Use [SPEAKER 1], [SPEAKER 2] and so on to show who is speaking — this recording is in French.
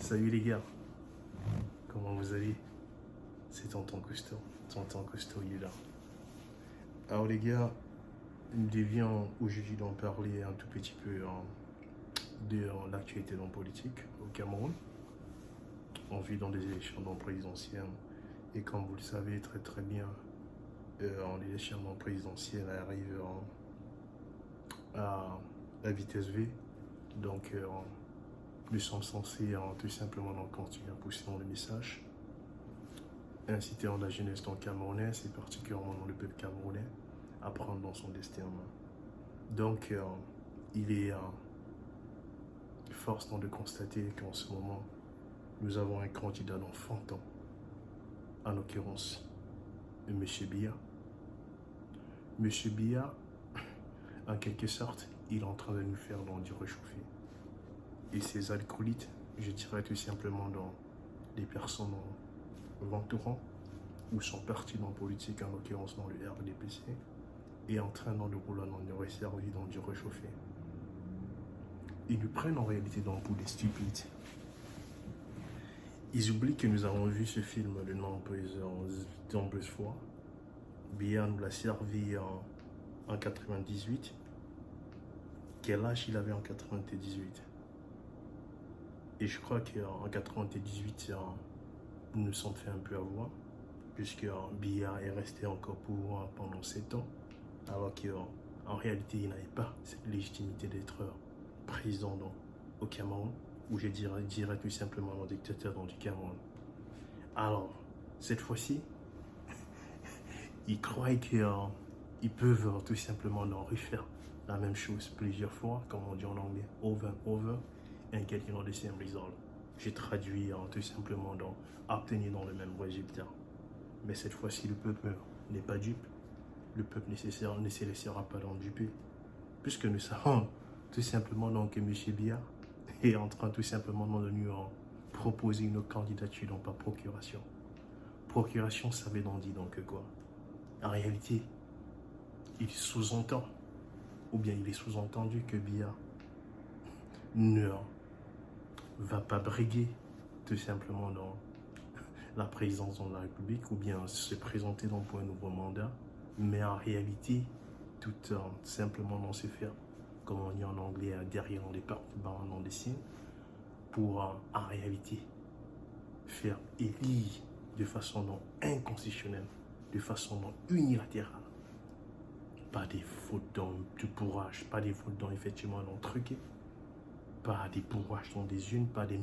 [SPEAKER 1] Salut les gars, comment vous allez? C'est Tonton Cousteau. Tonton Cousteau, il est là. Alors les gars, nous devions aujourd'hui d'en parler un tout petit peu de l'actualité dans la politique au Cameroun. On vit dans des élections présidentielles et comme vous le savez très très bien, l'élection présidentielle arrive à la vitesse V. Donc nous sommes censés tout simplement continuer à pousser dans le message, inciter la jeunesse dans le Camerounais, et particulièrement dans le peuple camerounais, à prendre dans son destin en main. Donc il est force de constater qu'en ce moment, nous avons un candidat d'enfantin, en l'occurrence M. Biya. M. Biya, en quelque sorte, il est en train de nous faire du réchauffé. Et ces alcoolites, je dirais tout simplement dans des personnes l'entourant ou sont partis dans la politique, en l'occurrence dans le RDPC, et en train de rouler dans le réservé, dans du réchauffé. Ils nous prennent en réalité pour des stupides. Ils oublient que nous avons vu ce film de nombreuses fois. Biya nous l'a servi en 98. Quel âge il avait en 98? Et je crois qu'en 98, nous nous sommes fait un peu avoir, puisque Biya est resté encore pour pendant 7 ans, alors qu'en réalité, il n'avait pas cette légitimité d'être président au Cameroun, ou je dirais tout simplement le dictateur du Cameroun. Alors, cette fois-ci, ils croient qu'ils peuvent tout simplement refaire la même chose plusieurs fois, comme on dit en anglais, over, and getting the same result. J'ai traduit tout simplement obtenir dans le même résultat. Mais cette fois-ci, le peuple n'est pas dupe. Le peuple ne se laissera pas duper. Puisque nous savons tout simplement que M. Biya est en train tout simplement de nous proposer une candidature par procuration. Procuration, ça veut dire donc quoi? En réalité, il sous-entend, ou bien il est sous-entendu que Biya ne va pas briguer tout simplement dans la présidence de la République ou bien se présenter pour un nouveau mandat, mais en réalité, tout simplement se faire, comme on dit en anglais, derrière les partisans dans des signes, pour en réalité faire élire de façon inconstitutionnelle, de façon unilatérale. Pas des fautes de bourrage, pas des fautes effectivement truquées, pas des bourrages dans des unes, pas des